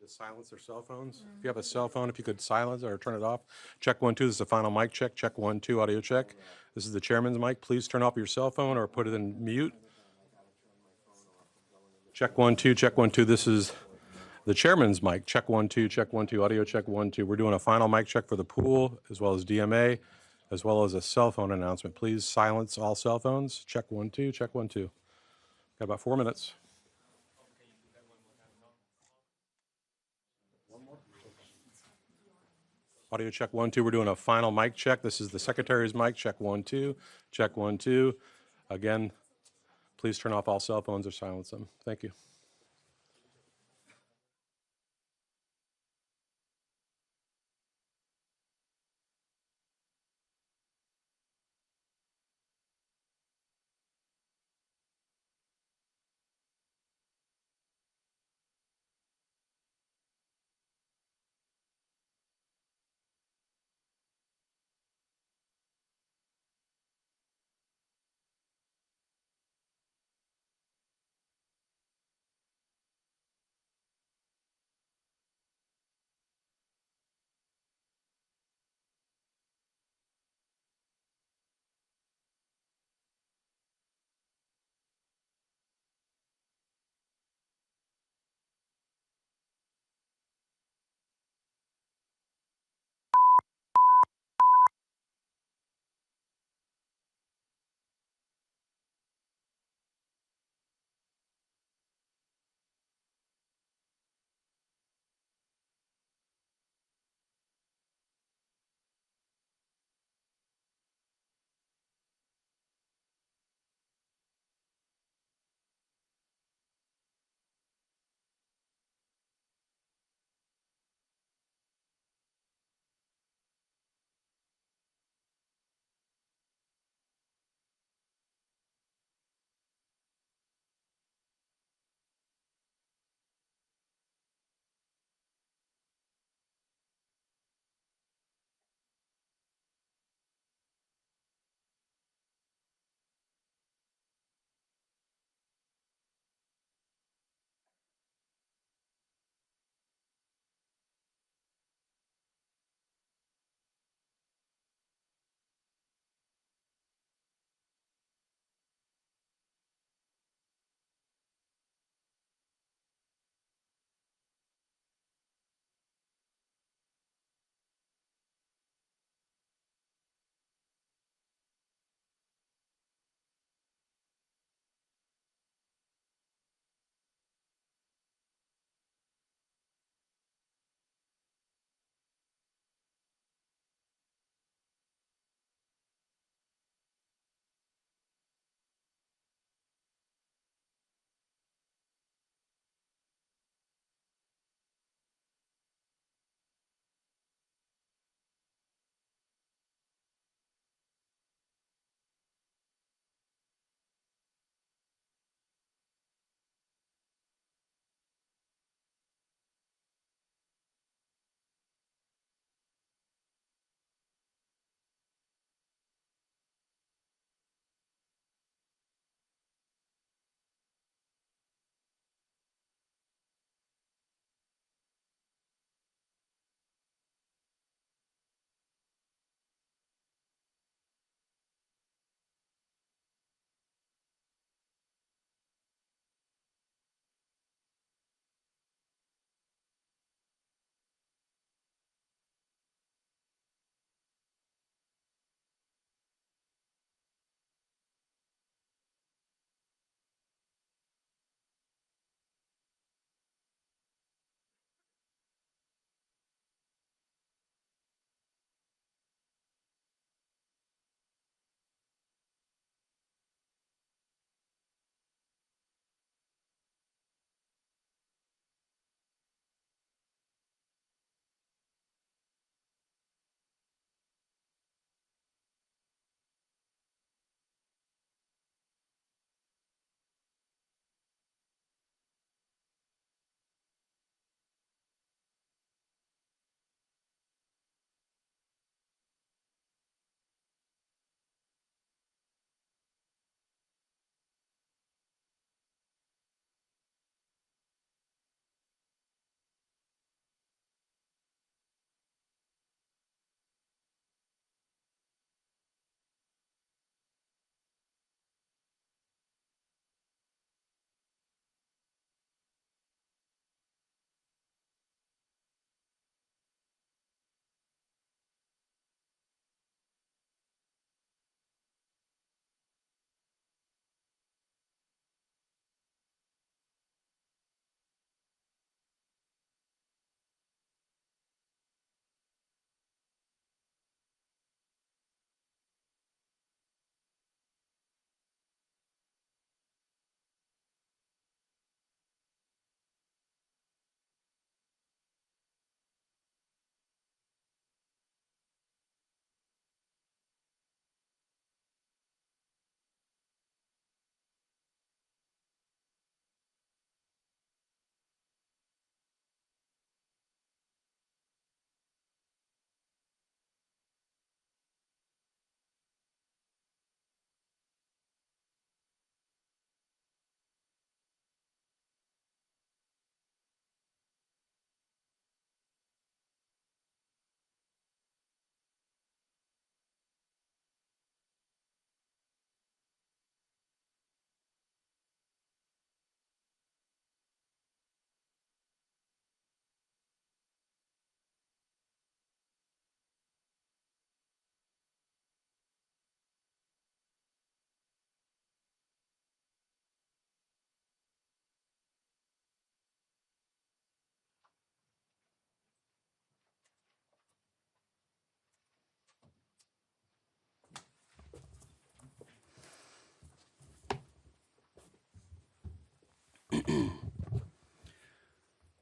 to silence their cell phones. If you have a cell phone, if you could silence or turn it off. Check 1, 2. This is the final mic check. Check 1, 2. Audio check. This is the chairman's mic. Please turn off your cell phone or put it in mute. Check 1, 2. Check 1, 2. This is the chairman's mic. Check 1, 2. Check 1, 2. Audio check 1, 2. We're doing a final mic check for the pool as well as DMA, as well as a cell phone announcement. Please silence all cell phones. Check 1, 2. Check 1, 2. Got about 4 minutes. Audio check 1, 2. We're doing a final mic check. This is the secretary's mic. Check 1, 2. Check 1, 2. Again, please turn off all cell phones or silence them. Thank you.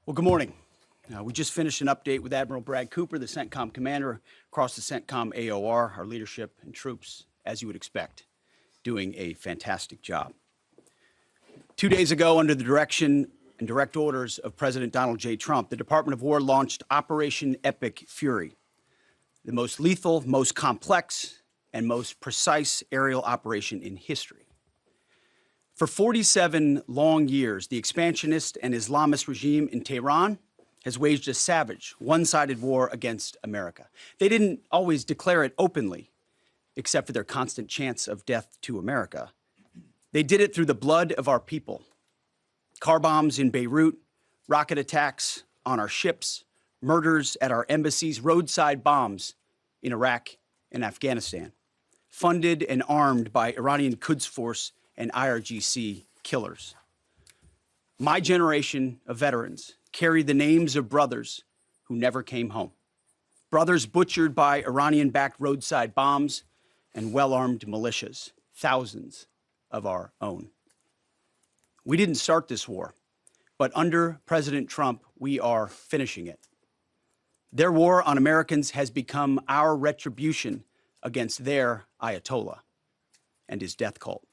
Well, good morning. We just finished an update with Admiral Brad Cooper, the CENTCOM commander, across the CENTCOM AOR, our leadership and troops, as you would expect, doing a fantastic job. 2 days ago, under the direction and direct orders of President Donald J. Trump, the Department of War launched Operation Epic Fury, the most lethal, most complex, and most precise aerial operation in history. For 47 long years, the expansionist and Islamist regime in Tehran has waged a savage, one-sided war against America. They didn't always declare it openly, except for their constant chants of death to America. They did it through the blood of our people. Car bombs in Beirut, rocket attacks on our ships, murders at our embassies, roadside bombs in Iraq and Afghanistan, funded and armed by Iranian Quds Force and IRGC killers. My generation of veterans carry the names of brothers who never came home. Brothers butchered by Iranian-backed roadside bombs and well-armed militias, thousands of our own. We didn't start this war, but under President Trump, we are finishing it. Their war on Americans has become our retribution against their Ayatollah and his death cult.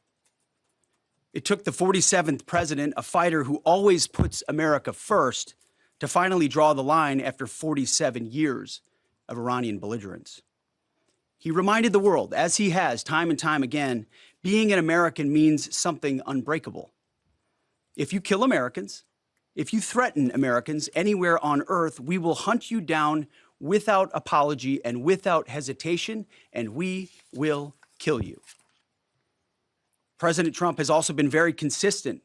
It took the 47th president, a fighter who always puts America first, to finally draw the line after 47 years of Iranian belligerence. He reminded the world, as he has time and time again, being an American means something unbreakable. If you kill Americans, if you threaten Americans anywhere on earth, we will hunt you down without apology and without hesitation, and we will kill you. President Trump has also been very consistent.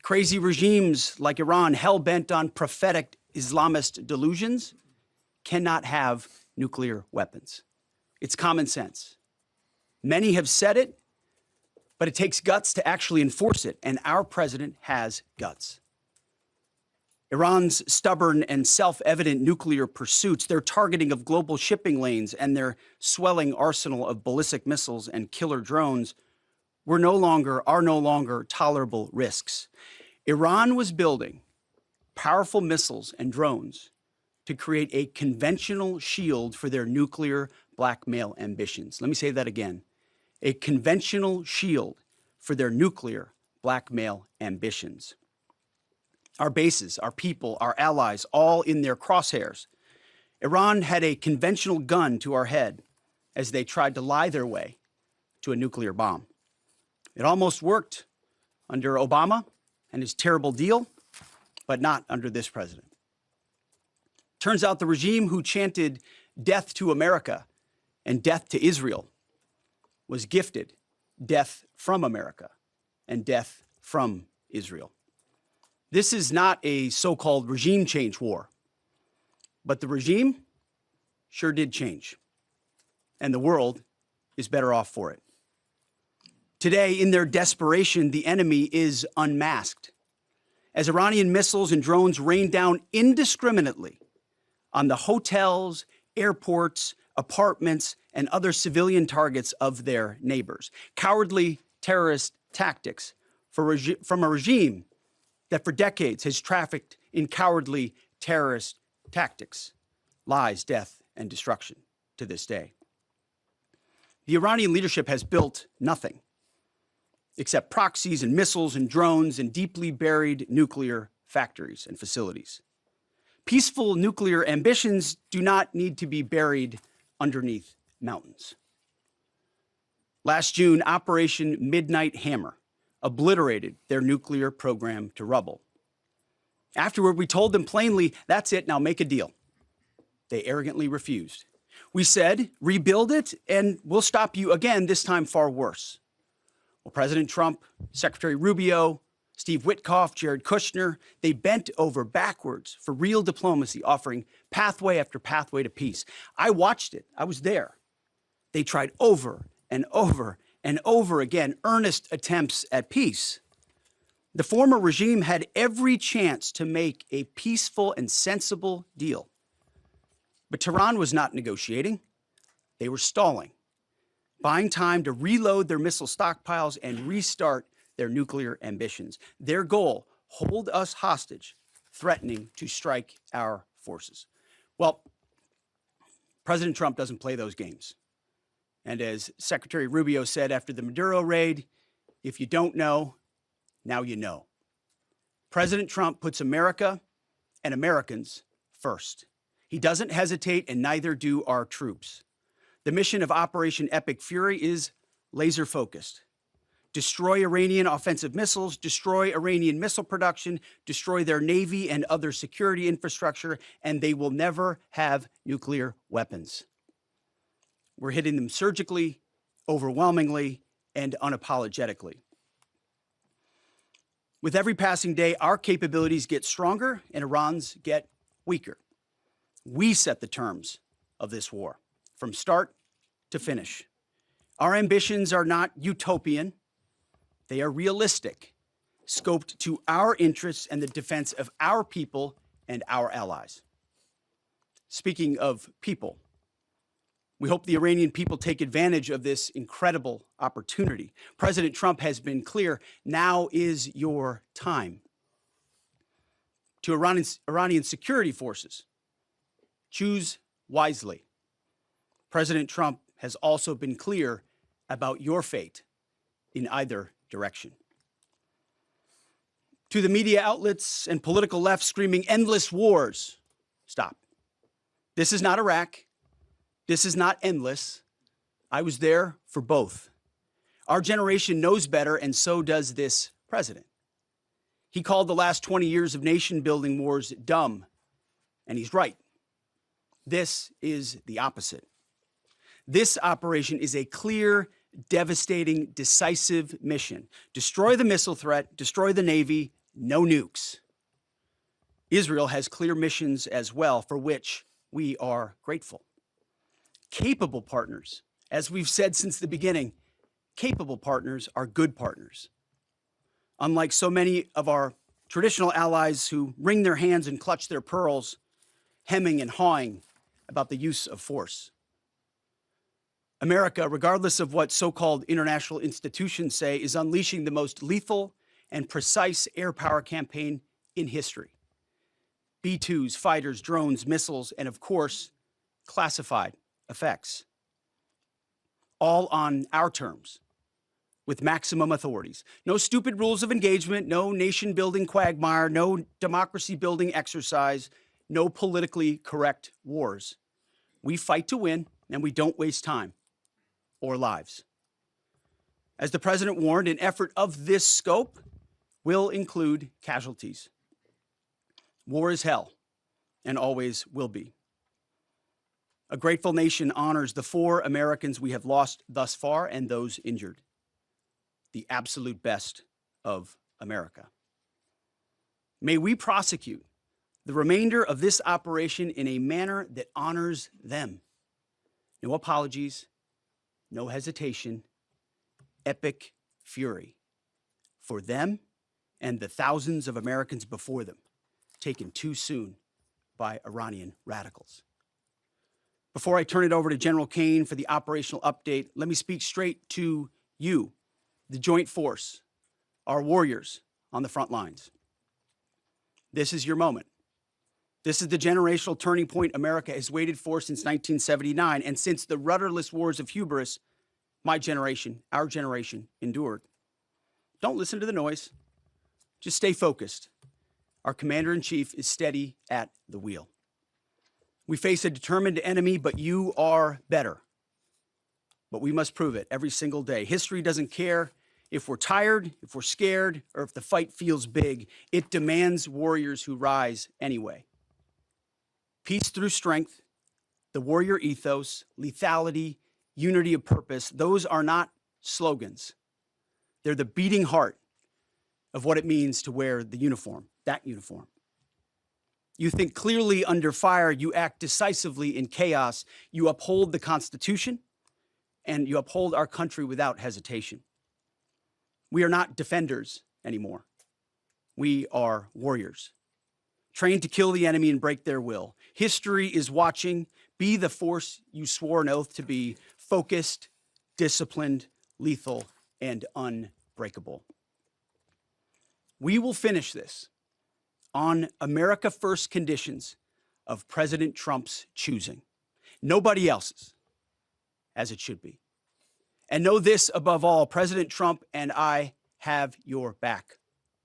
Crazy regimes like Iran, hell-bent on prophetic Islamist delusions, cannot have nuclear weapons. It's common sense. Many have said it, but it takes guts to actually enforce it, and our president has guts. Iran's stubborn and self-evident nuclear pursuits, their targeting of global shipping lanes, and their swelling arsenal of ballistic missiles and killer drones are no longer tolerable risks. Iran was building powerful missiles and drones to create a conventional shield for their nuclear blackmail ambitions. Let me say that again. A conventional shield for their nuclear blackmail ambitions. Our bases, our people, our allies, all in their crosshairs. Iran had a conventional gun to our head as they tried to lie their way to a nuclear bomb. It almost worked under Obama and his terrible deal, but not under this president. Turns out the regime who chanted death to America and death to Israel was gifted death from America and death from Israel. This is not a so-called regime change war, but the regime sure did change, and the world is better off for it. Today, in their desperation, the enemy is unmasked as Iranian missiles and drones rain down indiscriminately on the hotels, airports, apartments, and other civilian targets of their neighbors. Cowardly terrorist tactics from a regime that for decades has trafficked in cowardly terrorist tactics, lies, death, and destruction to this day. The Iranian leadership has built nothing except proxies and missiles and drones and deeply buried nuclear factories and facilities. Peaceful nuclear ambitions do not need to be buried underneath mountains. Last June, Operation Midnight Hammer obliterated their nuclear program to rubble. Afterward, we told them plainly, that's it, now make a deal. They arrogantly refused. We said, rebuild it, and we'll stop you again, this time far worse. Well, President Trump, Secretary Rubio, Steve Witkoff, Jared Kushner, they bent over backwards for real diplomacy, offering pathway after pathway to peace. I watched it. I was there. They tried over and over and over again earnest attempts at peace. The former regime had every chance to make a peaceful and sensible deal. But Tehran was not negotiating. They were stalling, buying time to reload their missile stockpiles and restart their nuclear ambitions. Their goal, hold us hostage threatening to strike our forces. Well, President Trump doesn't play those games. And as Secretary Rubio said after the Maduro raid, if you don't know, now you know. President Trump puts America and Americans first. He doesn't hesitate, and neither do our troops. The mission of Operation Epic Fury is laser focused. Destroy Iranian offensive missiles, destroy Iranian missile production, destroy their navy and other security infrastructure, and they will never have nuclear weapons. We're hitting them surgically, overwhelmingly, and unapologetically. With every passing day, our capabilities get stronger and Iran's get weaker. We set the terms of this war from start to finish. Our ambitions are not utopian. They are realistic, scoped to our interests and the defense of our people and our allies. Speaking of people, we hope the Iranian people take advantage of this incredible opportunity. President Trump has been clear, now is your time. To Iranian security forces, choose wisely. President Trump has also been clear about your fate in either direction. To the media outlets and political left screaming endless wars, stop. This is not Iraq. This is not endless. I was there for both. Our generation knows better, and so does this president. He called the last 20 years of nation-building wars dumb, and he's right. This is the opposite. This operation is a clear, devastating, decisive mission. Destroy the missile threat, destroy the Navy, no nukes. Israel has clear missions as well, for which we are grateful. Capable partners, as we've said since the beginning, capable partners are good partners. Unlike so many of our traditional allies who wring their hands and clutch their pearls, hemming and hawing about the use of force. America, regardless of what so-called international institutions say, is unleashing the most lethal and precise air power campaign in history. B-2s, fighters, drones, missiles, and of course, classified effects. All on our terms, with maximum authorities. No stupid rules of engagement, no nation-building quagmire, no democracy-building exercise, no politically correct wars. We fight to win, and we don't waste time or lives. As the president warned, an effort of this scope will include casualties. War is hell, and always will be. A grateful nation honors the 4 Americans we have lost thus far and those injured. The absolute best of America. May we prosecute the remainder of this operation in a manner that honors them. No apologies, no hesitation, epic fury for them and the thousands of Americans before them, taken too soon by Iranian radicals. Before I turn it over to General Kane for the operational update, let me speak straight to you, the Joint Force, our warriors on the front lines. This is your moment. This is the generational turning point America has waited for since 1979, and since the rudderless wars of hubris my generation, our generation, endured. Don't listen to the noise. Just stay focused. Our commander-in-chief is steady at the wheel. We face a determined enemy, but you are better. But we must prove it every single day. History doesn't care if we're tired, if we're scared, or if the fight feels big. It demands warriors who rise anyway. Peace through strength, the warrior ethos, lethality, unity of purpose, those are not slogans. They're the beating heart of what it means to wear the uniform, that uniform. You think clearly under fire, you act decisively in chaos, you uphold the Constitution, and you uphold our country without hesitation. We are not defenders anymore. We are warriors, trained to kill the enemy and break their will. History is watching. Be the force you swore an oath to be, focused, disciplined, lethal, and unbreakable. We will finish this on America First conditions of President Trump's choosing, nobody else's, as it should be. And know this above all, President Trump and I have your back,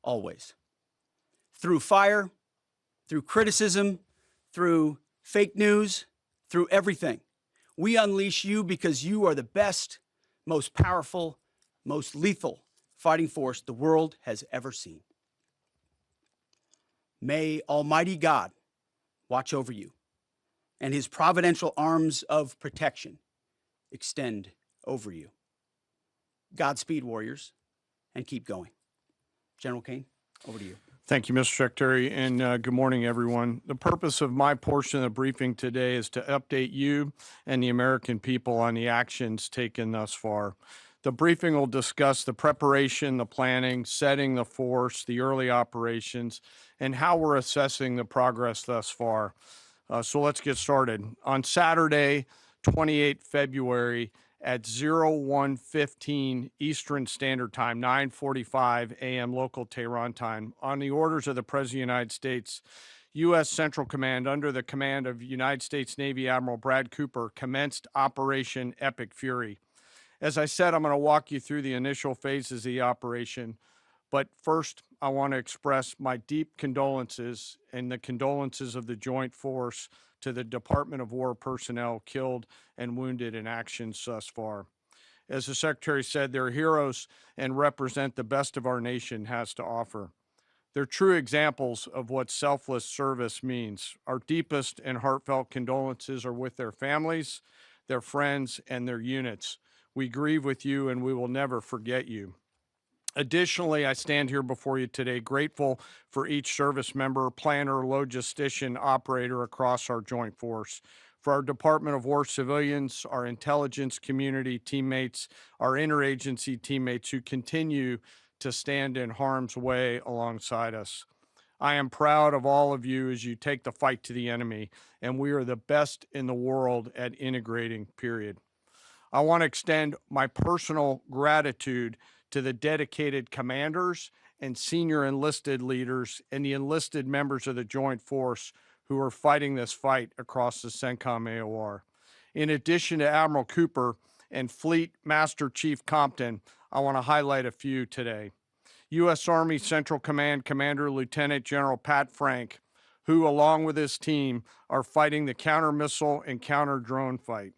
always. Through fire, through criticism, through fake news, through everything. We unleash you because you are the best, most powerful, most lethal fighting force the world has ever seen. May Almighty God watch over you and his providential arms of protection extend over you. Godspeed, warriors, and keep going. General Kane, over to you. Thank you, Mr. Secretary, and good morning, everyone. The purpose of my portion of the briefing today is to update you and the American people on the actions taken thus far. The briefing will discuss the preparation, the planning, setting the force, the early operations, and how we're assessing the progress thus far. So let's get started. On Saturday, 28 February, at 01:15 Eastern Standard Time, 9:45 a.m. local Tehran time, on the orders of the President of the United States, U.S. Central Command, under the command of United States Navy Admiral Brad Cooper, commenced Operation Epic Fury. As I said, I'm going to walk you through the initial phases of the operation, but first, I want to express my deep condolences and the condolences of the Joint Force to the Department of War personnel killed and wounded in actions thus far. As the Secretary said, they're heroes and represent the best of our nation has to offer. They're true examples of what selfless service means. Our deepest and heartfelt condolences are with their families, their friends, and their units. We grieve with you and we will never forget you. Additionally, I stand here before you today grateful for each service member, planner, logistician, operator across our joint force, for our Department of War civilians, our intelligence community teammates, our interagency teammates who continue to stand in harm's way alongside us. I am proud of all of you as you take the fight to the enemy, and we are the best in the world at integrating, period. I want to extend my personal gratitude to the dedicated commanders and senior enlisted leaders and the enlisted members of the Joint Force who are fighting this fight across the CENTCOM AOR. In addition to Admiral Cooper and Fleet Master Chief Compton, I want to highlight a few today. U.S. Army Central Command Commander Lieutenant General Pat Frank, who along with his team are fighting the counter-missile and counter-drone fight.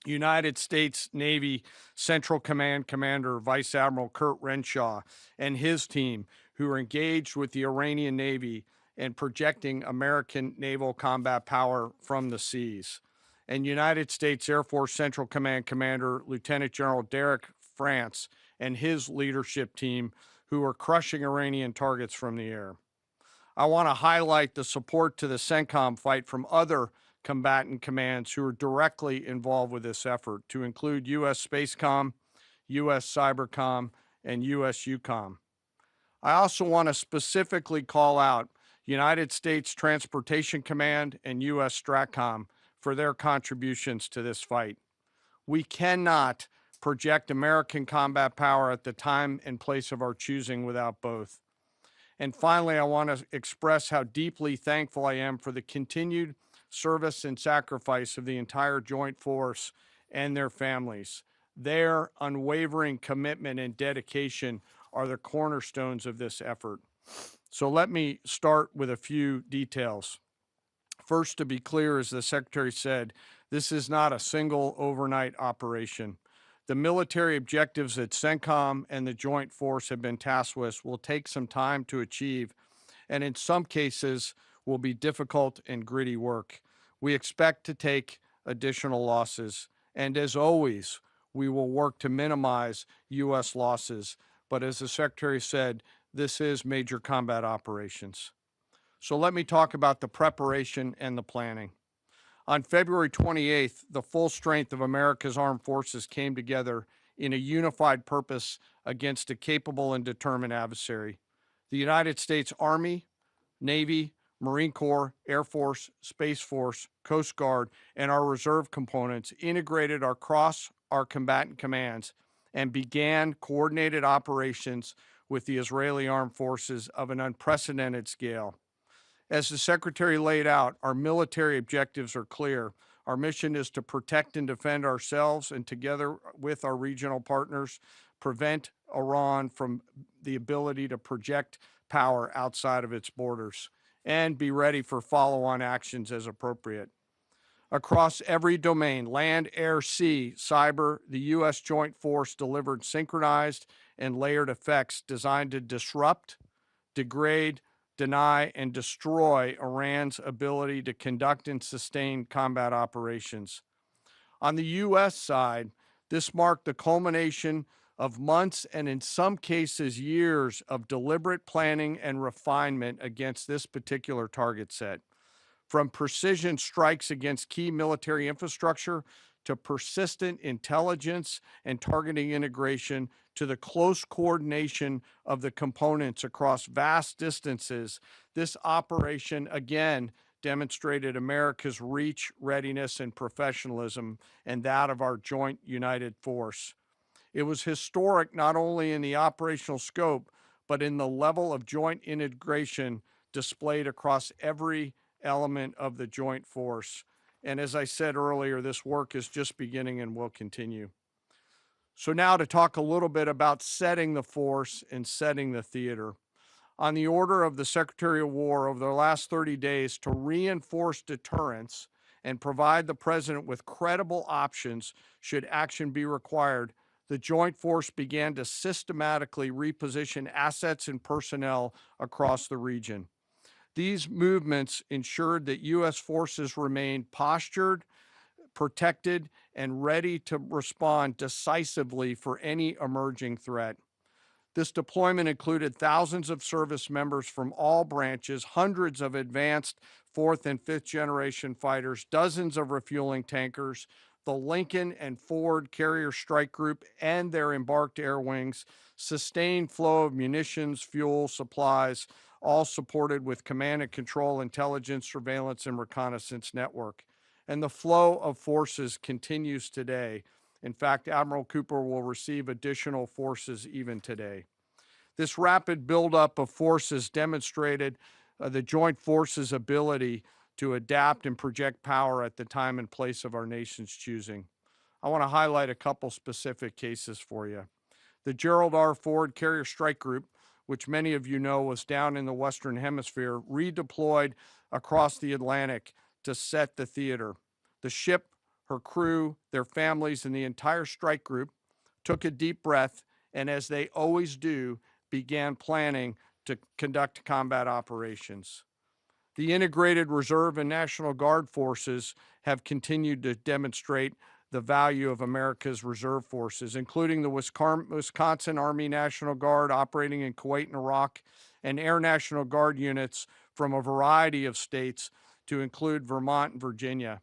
United States Navy Central Command Commander Vice Admiral Kurt Renshaw and his team, who are engaged with the Iranian Navy and projecting American naval combat power from the seas. And United States Air Force Central Command Commander Lieutenant General Derek France and his leadership team, who are crushing Iranian targets from the air. I want to highlight the support to the CENTCOM fight from other combatant commands who are directly involved with this effort, to include U.S. Spacecom, U.S. Cybercom, and U.S. UCOM. I also want to specifically call out United States Transportation Command and U.S. STRATCOM for their contributions to this fight. We cannot project American combat power at the time and place of our choosing without both. And finally, I want to express how deeply thankful I am for the continued service and sacrifice of the entire Joint Force and their families. Their unwavering commitment and dedication are the cornerstones of this effort. So let me start with a few details. First, to be clear, as the Secretary said, this is not a single overnight operation. The military objectives that CENTCOM and the Joint Force have been tasked with will take some time to achieve, and in some cases will be difficult and gritty work. We expect to take additional losses, and as always, we will work to minimize U.S. losses. But as the Secretary said, this is major combat operations. So let me talk about the preparation and the planning. On February 28th, the full strength of America's armed forces came together in a unified purpose against a capable and determined adversary. The United States Army, Navy, Marine Corps, Air Force, Space Force, Coast Guard, and our reserve components integrated across our combatant commands and began coordinated operations with the Israeli armed forces of an unprecedented scale. As the Secretary laid out, our military objectives are clear. Our mission is to protect and defend ourselves and, together with our regional partners, prevent Iran from the ability to project power outside of its borders and be ready for follow-on actions as appropriate. Across every domain, land, air, sea, cyber, the U.S. Joint Force delivered synchronized and layered effects designed to disrupt, degrade, deny, and destroy Iran's ability to conduct and sustain combat operations. On the U.S. side, this marked the culmination of months and, in some cases, years of deliberate planning and refinement against this particular target set. From precision strikes against key military infrastructure to persistent intelligence and targeting integration to the close coordination of the components across vast distances, this operation again demonstrated America's reach, readiness, and professionalism, and that of our joint united force. It was historic not only in the operational scope, but in the level of joint integration displayed across every element of the joint force. And as I said earlier, this work is just beginning and will continue. So now to talk a little bit about setting the force and setting the theater. On the order of the Secretary of War over the last 30 days to reinforce deterrence and provide the President with credible options should action be required, the Joint Force began to systematically reposition assets and personnel across the region. These movements ensured that U.S. forces remained postured, protected, and ready to respond decisively for any emerging threat. This deployment included thousands of service members from all branches, hundreds of advanced fourth and fifth generation fighters, dozens of refueling tankers, the Lincoln and Ford Carrier Strike Group and their embarked air wings, sustained flow of munitions, fuel, supplies, all supported with command and control, intelligence, surveillance, and reconnaissance network. And the flow of forces continues today. In fact, Admiral Cooper will receive additional forces even today. This rapid buildup of forces demonstrated the Joint Forces' ability to adapt and project power at the time and place of our nation's choosing. I want to highlight a couple specific cases for you. The Gerald R. Ford Carrier Strike Group, which many of you know was down in the Western Hemisphere, redeployed across the Atlantic to set the theater. The ship, her crew, their families, and the entire strike group took a deep breath and, as they always do, began planning to conduct combat operations. The integrated Reserve and National Guard forces have continued to demonstrate the value of America's reserve forces, including the Wisconsin Army National Guard operating in Kuwait and Iraq, and Air National Guard units from a variety of states to include Vermont and Virginia.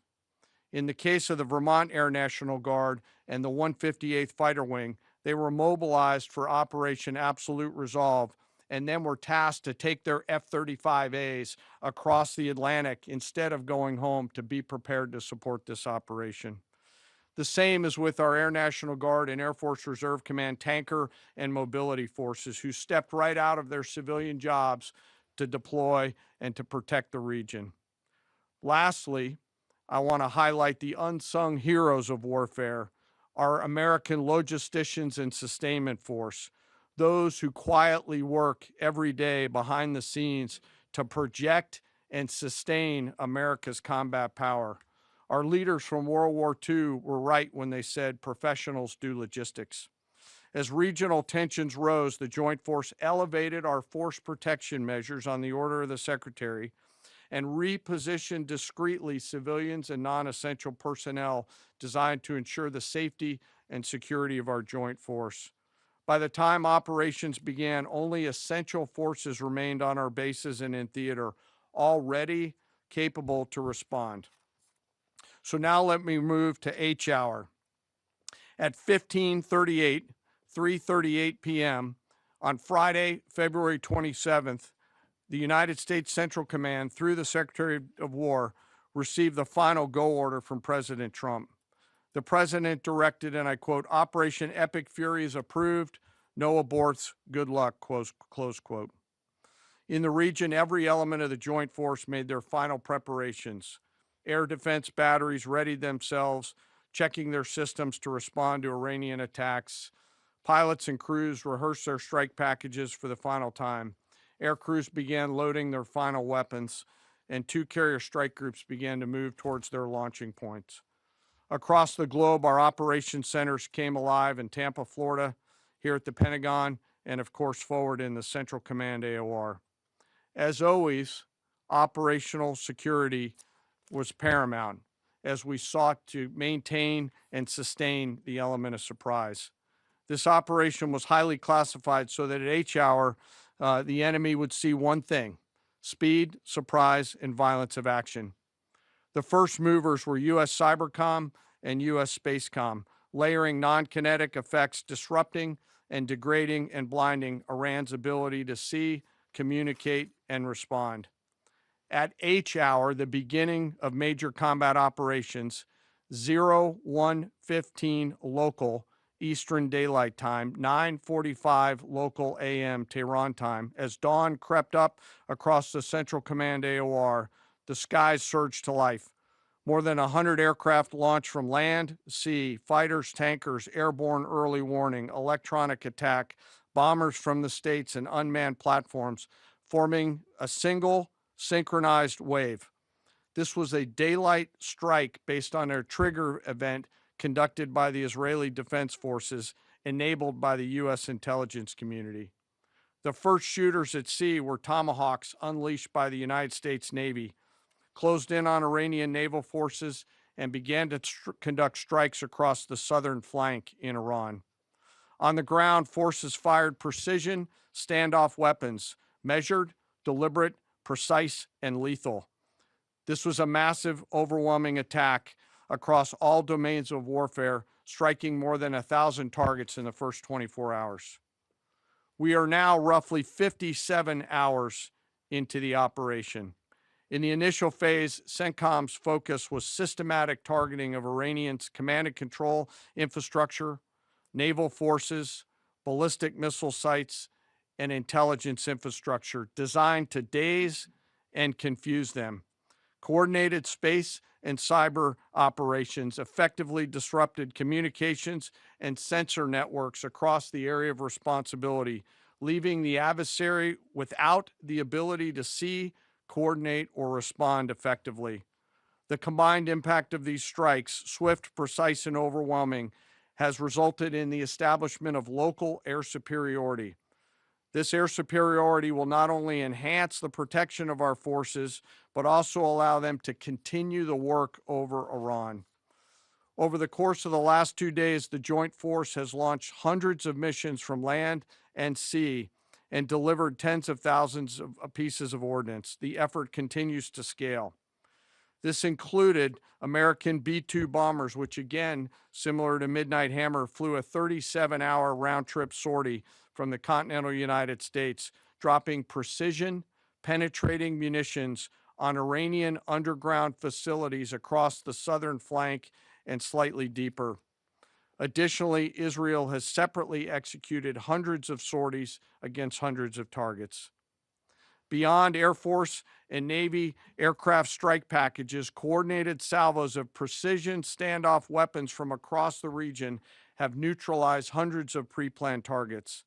In the case of the Vermont Air National Guard and the 158th Fighter Wing, they were mobilized for Operation Absolute Resolve and then were tasked to take their F-35As across the Atlantic instead of going home to be prepared to support this operation. The same is with our Air National Guard and Air Force Reserve Command tanker and mobility forces, who stepped right out of their civilian jobs to deploy and to protect the region. Lastly, I want to highlight the unsung heroes of warfare, our American logisticians and sustainment force, those who quietly work every day behind the scenes to project and sustain America's combat power. Our leaders from World War II were right when they said professionals do logistics. As regional tensions rose, the Joint Force elevated our force protection measures on the order of the Secretary and repositioned discreetly civilians and non-essential personnel designed to ensure the safety and security of our joint force. By the time operations began, only essential forces remained on our bases and in theater, all ready, capable to respond. So now let me move to H hour. At 3:38 p.m. on Friday, February 27th, the United States Central Command, through the Secretary of War, received the final go order from President Trump. The President directed, and I quote, "Operation Epic Fury is approved. No aborts. Good luck," close quote. In the region, every element of the joint force made their final preparations. Air defense batteries readied themselves, checking their systems to respond to Iranian attacks. Pilots and crews rehearsed their strike packages for the final time. Air crews began loading their final weapons, and two carrier strike groups began to move towards their launching points. Across the globe, our operations centers came alive in Tampa, Florida, here at the Pentagon, and of course forward in the Central Command AOR. As always, operational security was paramount as we sought to maintain and sustain the element of surprise. This operation was highly classified so that at H hour, the enemy would see one thing: speed, surprise, and violence of action. The first movers were U.S. Cybercom and U.S. Spacecom, layering non-kinetic effects, disrupting and degrading and blinding Iran's ability to see, communicate, and respond. At H hour, the beginning of major combat operations, 01:15 local Eastern Daylight Time, 9:45 local AM Tehran time, as dawn crept up across the Central Command AOR, the skies surged to life. More than 100 aircraft launched from land, sea, fighters, tankers, airborne early warning, electronic attack, bombers from the States, and unmanned platforms, forming a single synchronized wave. This was a daylight strike based on a trigger event conducted by the Israeli Defense Forces, enabled by the U.S. intelligence community. The first shooters at sea were Tomahawks unleashed by the United States Navy, closed in on Iranian naval forces, and began to conduct strikes across the southern flank in Iran. On the ground, forces fired precision standoff weapons, measured, deliberate, precise, and lethal. This was a massive, overwhelming attack across all domains of warfare, striking more than 1,000 targets in the first 24 hours. We are now roughly 57 hours into the operation. In the initial phase, CENTCOM's focus was systematic targeting of Iranians' command and control infrastructure, naval forces, ballistic missile sites, and intelligence infrastructure designed to daze and confuse them. Coordinated space and cyber operations effectively disrupted communications and sensor networks across the area of responsibility, leaving the adversary without the ability to see, coordinate, or respond effectively. The combined impact of these strikes, swift, precise, and overwhelming, has resulted in the establishment of local air superiority. This air superiority will not only enhance the protection of our forces, but also allow them to continue the work over Iran. Over the course of the last 2 days, the Joint Force has launched hundreds of missions from land and sea and delivered tens of thousands of pieces of ordnance. The effort continues to scale. This included American B-2 bombers, which again, similar to Midnight Hammer, flew a 37-hour round-trip sortie from the continental United States, dropping precision, penetrating munitions on Iranian underground facilities across the southern flank and slightly deeper. Additionally, Israel has separately executed hundreds of sorties against hundreds of targets. Beyond Air Force and Navy aircraft strike packages, coordinated salvos of precision standoff weapons from across the region have neutralized hundreds of pre-planned targets.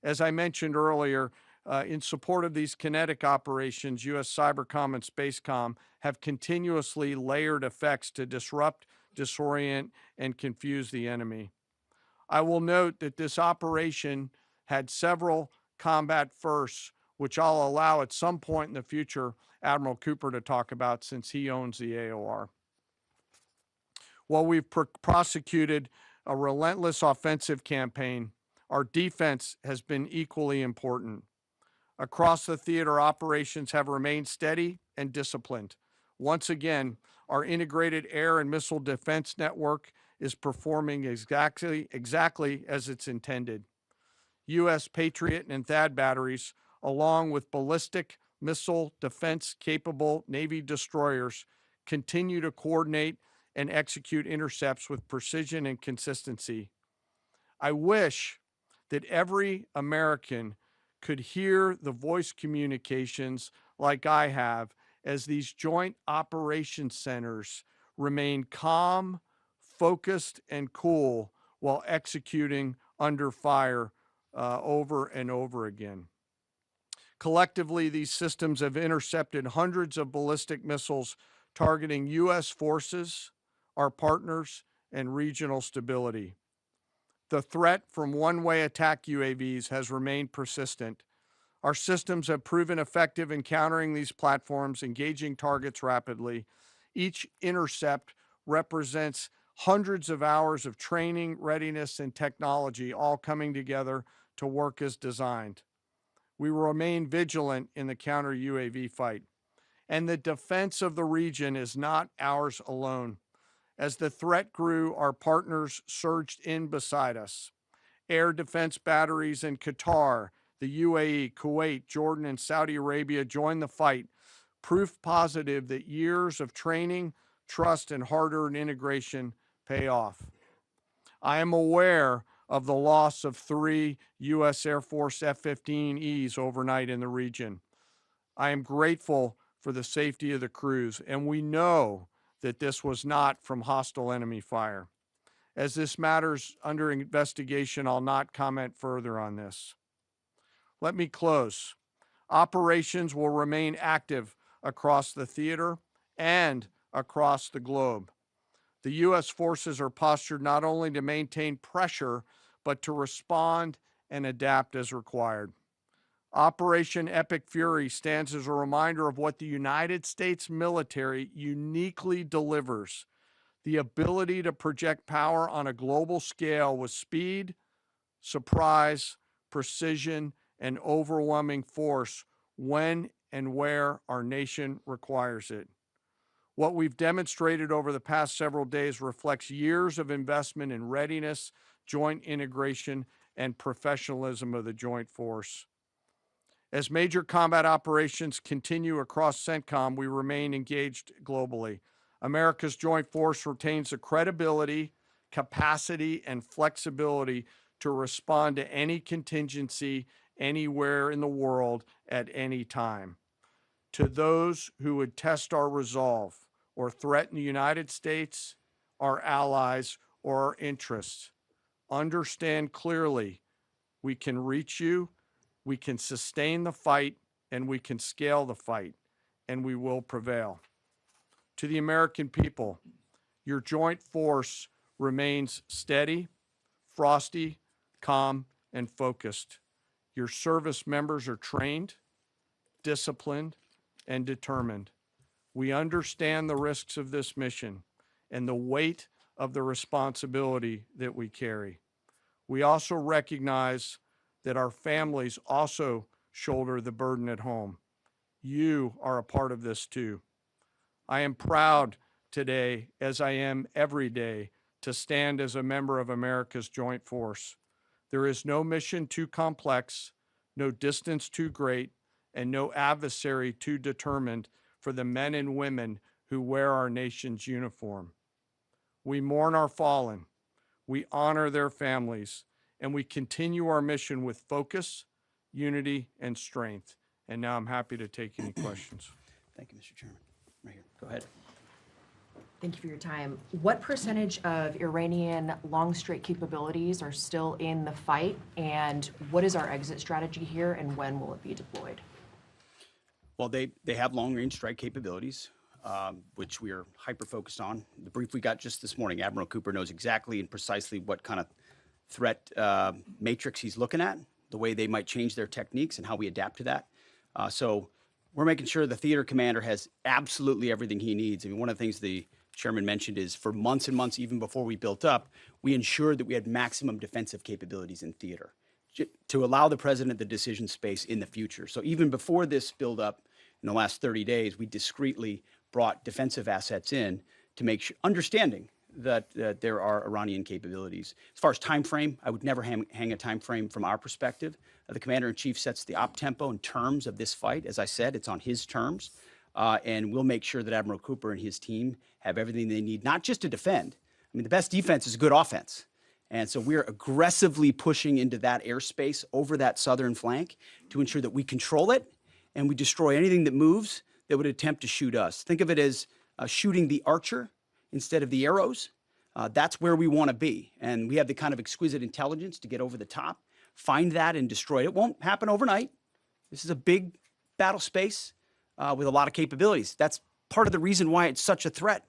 As I mentioned earlier, in support of these kinetic operations, U.S. Cybercom and Spacecom have continuously layered effects to disrupt, disorient, and confuse the enemy. I will note that this operation had several combat firsts, which I'll allow at some point in the future Admiral Cooper to talk about since he owns the AOR. While we've prosecuted a relentless offensive campaign, our defense has been equally important. Across the theater, operations have remained steady and disciplined. Once again, our integrated air and missile defense network is performing exactly as it's intended. U.S. Patriot and THAAD batteries, along with ballistic missile defense-capable Navy destroyers, continue to coordinate and execute intercepts with precision and consistency. I wish that every American could hear the voice communications like I have as these joint operations centers remain calm, focused, and cool while executing under fire over and over again. Collectively, these systems have intercepted hundreds of ballistic missiles targeting U.S. forces, our partners, and regional stability. The threat from one-way attack UAVs has remained persistent. Our systems have proven effective in countering these platforms, engaging targets rapidly. Each intercept represents hundreds of hours of training, readiness, and technology all coming together to work as designed. We will remain vigilant in the counter UAV fight. And the defense of the region is not ours alone. As the threat grew, our partners surged in beside us. Air defense batteries in Qatar, the UAE, Kuwait, Jordan, and Saudi Arabia joined the fight, proof positive that years of training, trust, and hard-earned integration pay off. I am aware of the loss of 3 U.S. Air Force F-15Es overnight in the region. I am grateful for the safety of the crews, and we know that this was not from hostile enemy fire. As this matter's under investigation, I'll not comment further on this. Let me close. Operations will remain active across the theater and across the globe. The U.S. forces are postured not only to maintain pressure, but to respond and adapt as required. Operation Epic Fury stands as a reminder of what the United States military uniquely delivers: the ability to project power on a global scale with speed, surprise, precision, and overwhelming force when and where our nation requires it. What we've demonstrated over the past several days reflects years of investment in readiness, joint integration, and professionalism of the joint force. As major combat operations continue across CENTCOM, we remain engaged globally. America's joint force retains the credibility, capacity, and flexibility to respond to any contingency anywhere in the world at any time. To those who would test our resolve or threaten the United States, our allies, or our interests, understand clearly we can reach you, we can sustain the fight, and we can scale the fight, and we will prevail. To the American people, your joint force remains steady, frosty, calm, and focused. Your service members are trained, disciplined, and determined. We understand the risks of this mission and the weight of the responsibility that we carry. We also recognize that our families also shoulder the burden at home. You are a part of this too. I am proud today, as I am every day, to stand as a member of America's joint force. There is no mission too complex, no distance too great, and no adversary too determined for the men and women who wear our nation's uniform. We mourn our fallen, we honor their families, and we continue our mission with focus, unity, and strength. And now I'm happy to take any questions. Thank you, Mr. Chairman. Right here. Go ahead. Thank you for your time. What percentage of Iranian long-strike capabilities are still in the fight, and what is our exit strategy here, and when will it be deployed? Well, they have long-range strike capabilities, which we are hyper-focused on. The brief we got just this morning, Admiral Cooper knows exactly and precisely what kind of threat matrix he's looking at, the way they might change their techniques, and how we adapt to that. So we're making sure the theater commander has absolutely everything he needs. I mean, one of the things the chairman mentioned is for months and months, even before we built up, we ensured that we had maximum defensive capabilities in theater to allow the president the decision space in the future. So even before this buildup in the last 30 days, we discreetly brought defensive assets in to make sure, understanding that there are Iranian capabilities. As far as time frame, I would never hang a time frame from our perspective. The commander-in-chief sets the op tempo and terms of this fight. As I said, it's on his terms. And we'll make sure that Admiral Cooper and his team have everything they need, not just to defend. I mean, the best defense is good offense. And so we're aggressively pushing into that airspace over that southern flank to ensure that we control it and we destroy anything that moves that would attempt to shoot us. Think of it as shooting the archer instead of the arrows. That's where we want to be. And we have the kind of exquisite intelligence to get over the top, find that and destroy it. It won't happen overnight. This is a big battle space with a lot of capabilities. That's part of the reason why it's such a threat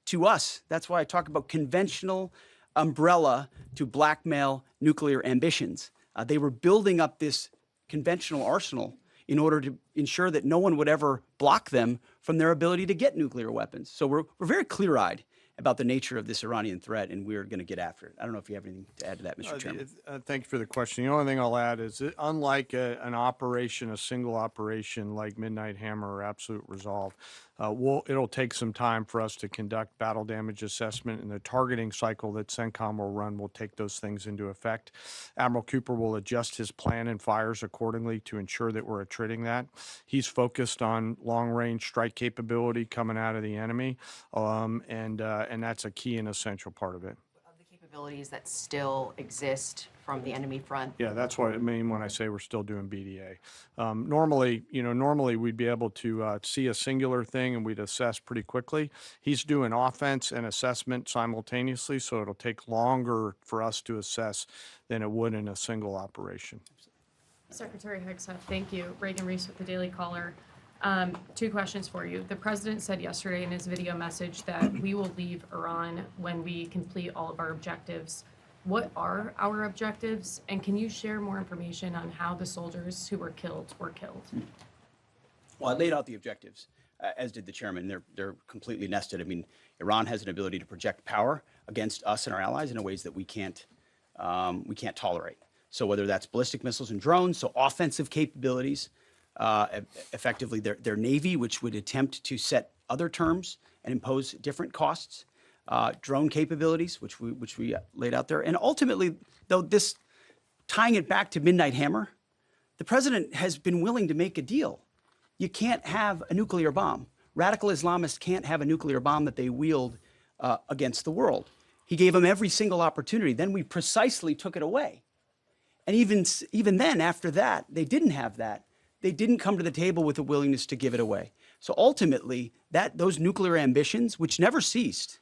to us. That's why I talk about conventional umbrella to blackmail nuclear ambitions. They were building up this conventional arsenal in order to ensure that no one would ever block them from their ability to get nuclear weapons. So we're very clear-eyed about the nature of this Iranian threat, and we're going to get after it. I don't know if you have anything to add to that, Mr. Chairman. Thank you for the question. The only thing I'll add is that unlike an operation, a single operation like Midnight Hammer or Absolute Resolve, it'll take some time for us to conduct battle damage assessment, and the targeting cycle that CENTCOM will run will take those things into effect. Admiral Cooper will adjust his plan and fires accordingly to ensure that we're attriting that. He's focused on long-range strike capability coming out of the enemy, and that's a key and essential part of it. Of the capabilities that still exist from the enemy front? Yeah, that's what I mean when I say we're still doing BDA. Normally we'd be able to see a singular thing and we'd assess pretty quickly. He's doing offense and assessment simultaneously, so it'll take longer for us to assess than it would in a single operation. Secretary Hegseth, thank you. Reagan Reese with the Daily Caller. 2 questions for you. The president said yesterday in his video message that we will leave Iran when we complete all of our objectives. What are our objectives? And can you share more information on how the soldiers who were killed were killed? Well, I laid out the objectives, as did the chairman. They're completely nested. I mean, Iran has an ability to project power against us and our allies in ways that we can't tolerate. So whether that's ballistic missiles and drones, so offensive capabilities, effectively their navy, which would attempt to set other terms and impose different costs, drone capabilities, which we laid out there, and ultimately, though, this tying it back to Midnight Hammer, the president has been willing to make a deal. You can't have a nuclear bomb. Radical Islamists can't have a nuclear bomb that they wield against the world. He gave them every single opportunity. Then we precisely took it away. And even then, after that, they didn't have that. They didn't come to the table with a willingness to give it away. So ultimately, those nuclear ambitions, which never ceased,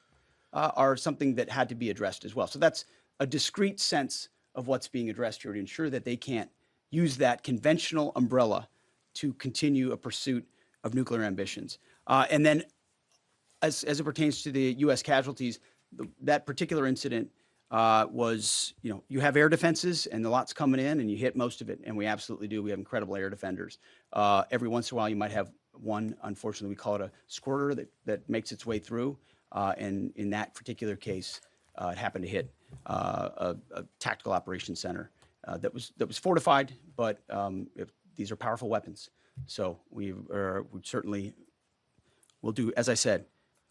are something that had to be addressed as well. So that's a discrete sense of what's being addressed here to ensure that they can't use that conventional umbrella to continue a pursuit of nuclear ambitions. And then as it pertains to the U.S. casualties, that particular incident was, you have air defenses and the lot's coming in and you hit most of it. And we absolutely do. We have incredible air defenders. Every once in a while, you might have one, unfortunately, we call it a squirter that makes its way through. And in that particular case, it happened to hit a tactical operations center that was fortified, but these are powerful weapons. So we certainly will do, as I said,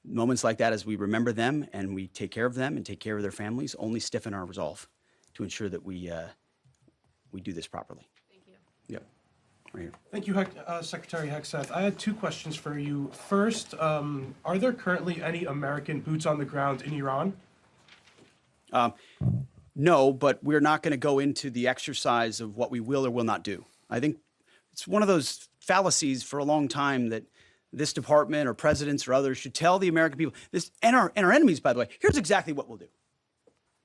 moments like that, as we remember them and we take care of them and take care of their families, only stiffen our resolve to ensure that we do this properly. Thank you. Yep. Right here. Thank you, Secretary Hegseth. I had 2 questions for you. First, are there currently any American boots on the ground in Iran? No, but we're not going to go into the exercise of what we will or will not do. I think it's one of those fallacies for a long time that this department or presidents or others should tell the American people this, and our enemies, by the way, here's exactly what we'll do.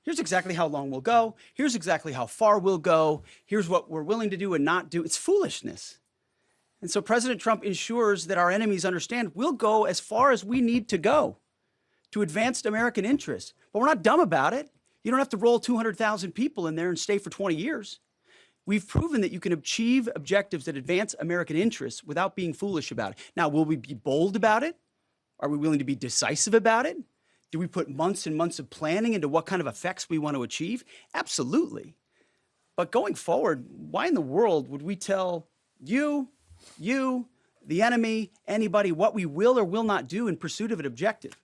Here's exactly how long we'll go. Here's exactly how far we'll go. Here's what we're willing to do and not do. It's foolishness. And so President Trump ensures that our enemies understand we'll go as far as we need to go to advance American interests. But we're not dumb about it. You don't have to roll 200,000 people in there and stay for 20 years. We've proven that you can achieve objectives that advance American interests without being foolish about it. Now, will we be bold about it? Are we willing to be decisive about it? Do we put months and months of planning into what kind of effects we want to achieve? Absolutely. But going forward, why in the world would we tell you, the enemy, anybody, what we will or will not do in pursuit of an objective?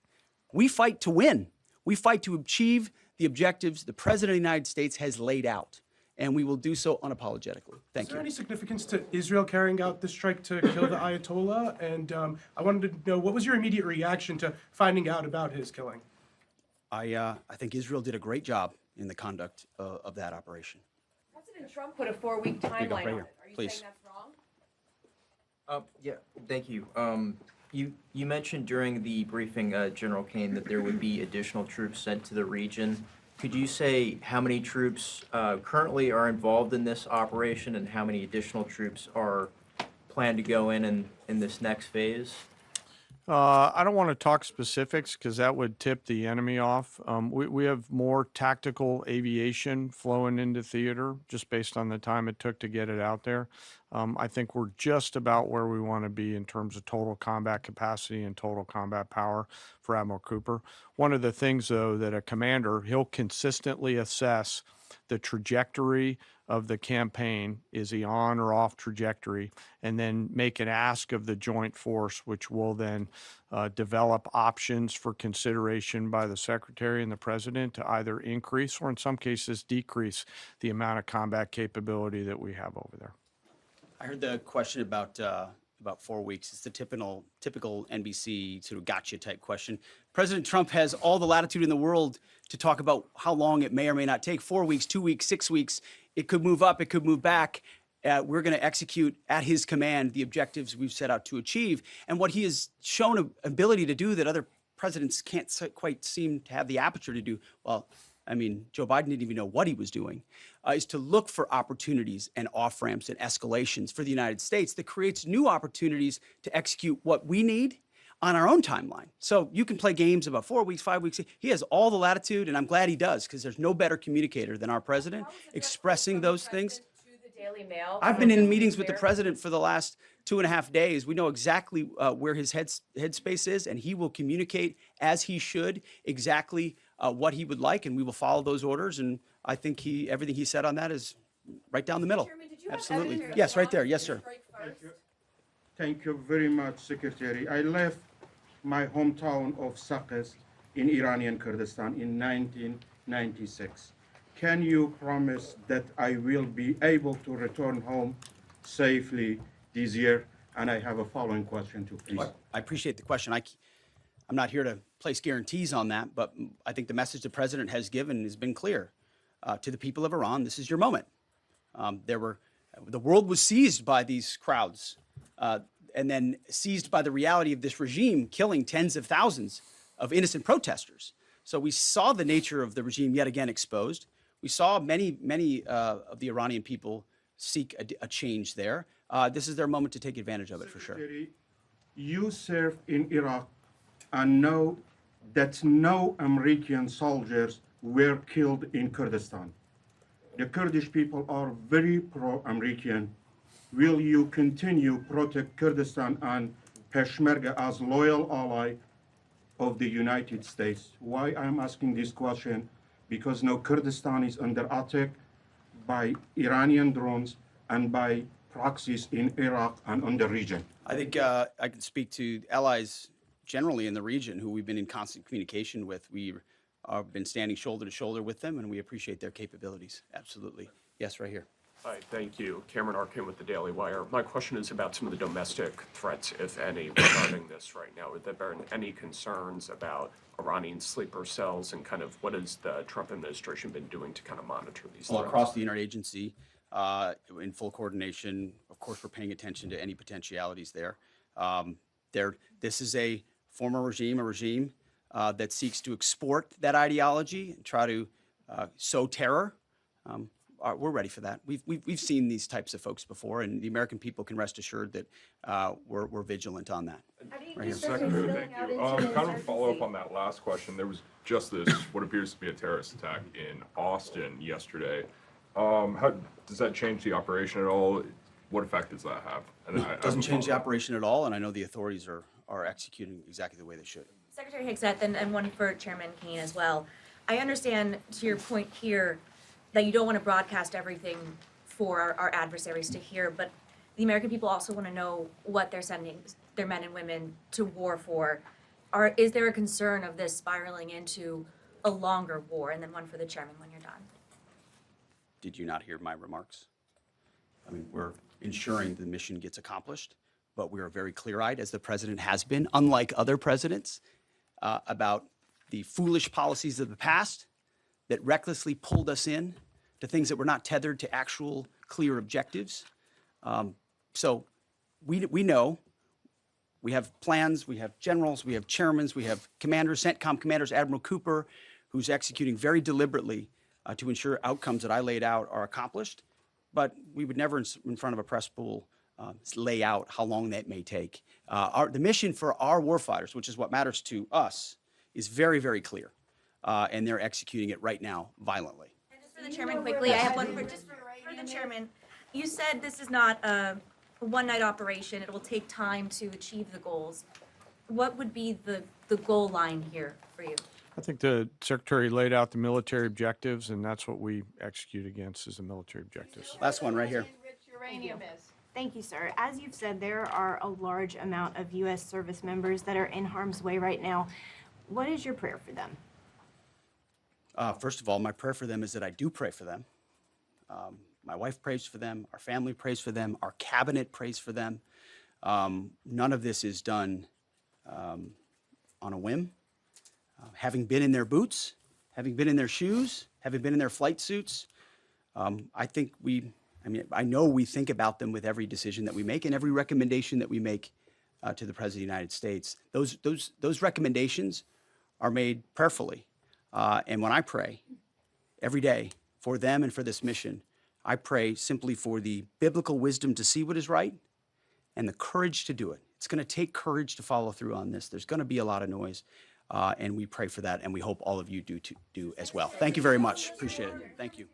We fight to win. We fight to achieve the objectives the President of the United States has laid out, and we will do so unapologetically. Thank Is there you. any significance to Israel carrying out the strike to kill the Ayatollah? And I wanted to know, what was your immediate reaction to finding out about his killing? I think Israel did a great job in the conduct of that operation. President Trump put a 4-week you go, timeline right on here, it. Are you please. saying that's wrong? Yeah, thank you. You mentioned during the briefing, General Kane, that there would be additional troops sent to the region. Could you say how many troops currently are involved in this operation and how many additional troops are planned to go in this next phase? I don't want to talk specifics because that would tip the enemy off. We have more tactical aviation flowing into theater just based on the time it took to get it out there. I think we're just about where we want to be in terms of total combat capacity and total combat power for Admiral Cooper. One of the things, though, that a commander, he'll consistently assess the trajectory of the campaign. Is he on or off trajectory? And then make an ask of the joint force, which will then develop options for consideration by the secretary and the president to either increase or in some cases decrease the amount of combat capability that we have over there. I heard the question about 4 weeks. It's the typical NBC sort of gotcha type question. President Trump has all the latitude in the world to talk about how long it may or may not take. 4 weeks, 2 weeks, 6 weeks. It could move up. It could move back. We're going to execute at his command the objectives we've set out to achieve. And what he has shown an ability to do that other presidents can't quite seem to have the aperture to do, well, I mean, Joe Biden didn't even know what he was doing, is to look for opportunities and off-ramps and escalations for the United States that creates new opportunities to execute what we need on our own timeline. So you can play games about 4 weeks, 5 weeks. He has all the latitude, and I'm glad he does, because there's no better communicator than our president expressing those things. To the Daily Mail. I've been in meetings with the president for the last 2.5 days. We know exactly where his headspace is, and he will communicate as he should exactly what he would like, and we will follow those orders. And I think everything he said on that is right down the middle. Chairman, did you have Absolutely. evidence Yes, right there. to Yes, sir. strike first? Thank you very much, Secretary. I left my hometown of Sakis in Iranian Kurdistan in 1996. Can you promise that I will be able to return home safely this year? And I have a following question too, please. I appreciate the question. I'm not here to place guarantees on that, but I think the message the president has given has been clear to the people of Iran. This is your moment. The world was seized by these crowds, and then seized by the reality of this regime killing tens of thousands of innocent protesters. So we saw the nature of the regime yet again exposed. We saw many of the Iranian people seek a change there. This is their moment to take advantage of it, for sure. Secretary, you served in Iraq and know that no American soldiers were killed in Kurdistan. The Kurdish people are very pro-American. Will you continue protect Kurdistan and Peshmerga as loyal ally of the United States? Why I'm asking this question? Because now Kurdistan is under attack by Iranian drones and by proxies in Iraq and on the region. I think I can speak to allies generally in the region who we've been in constant communication with. We've been standing shoulder to shoulder with them, and we appreciate their capabilities. Absolutely. Yes, right here. Hi, thank you. Cameron Arkin with the Daily Wire. My question is about some of the domestic threats, if any, regarding this right now. Have there been any concerns about Iranian sleeper cells, and kind of what has the Trump administration been doing to kind of monitor these All threats? across the interagency, in full coordination. Of course, we're paying attention to any potentialities there. This is a former regime, a regime that seeks to export that ideology and try to sow terror. We're ready for that. We've seen these types of folks before, and the American people can rest assured that we're vigilant on that. Right here. Secretary, thank you. Kind of a follow-up on that last question. There was just this, what appears to be a terrorist attack in Austin yesterday. How does that change the operation at all? What effect does that have? And It doesn't change the operation at all, and I know the authorities are executing exactly the way they should. Secretary Hegseth, and one for Chairman Kane as well. I understand, to your point here, that you don't want to broadcast everything for our adversaries to hear, but the American people also want to know what they're sending their men and women to war for. Is there a concern of this spiraling into a longer war? And then one for the chairman when you're done. Did you not hear my remarks? I mean, we're ensuring the mission gets accomplished, but we are very clear-eyed, as the president has been, unlike other presidents, about the foolish policies of the past, that recklessly pulled us in to things that were not tethered to actual clear objectives. So we know, we have plans, we have generals, we have chairmans, we have commanders, CENTCOM commanders, Admiral Cooper, who's executing very deliberately to ensure outcomes that I laid out are accomplished. But we would never, in front of a press pool, lay out how long that may take. The mission for our warfighters, which is what matters to us, is very, very clear. And they're executing it right now violently. And just for the chairman quickly, I have one for the chairman. You said this is not a one-night operation. It will take time to achieve the goals. What would be the goal line here for you? I think the Secretary laid out the military objectives, and that's what we execute against is the military objectives. Last one right here. Thank you, sir. As you've said, there are a large amount of U.S. service members that are in harm's way right now. What is your prayer for them? First of all, my prayer for them is that I do pray for them. My wife prays for them. Our family prays for them. Our cabinet prays for them. None of this is done on a whim. Having been in their boots, having been in their shoes, having been in their flight suits, I know we think about them with every decision that we make and every recommendation that we make to the President of the United States. Those recommendations are made prayerfully. And when I pray every day for them and for this mission, I pray simply for the biblical wisdom to see what is right and the courage to do it. It's going to take courage to follow through on this. There's going to be a lot of noise, and we pray for that, and we hope all of you do as well. Thank you very much. Appreciate it. Thank you.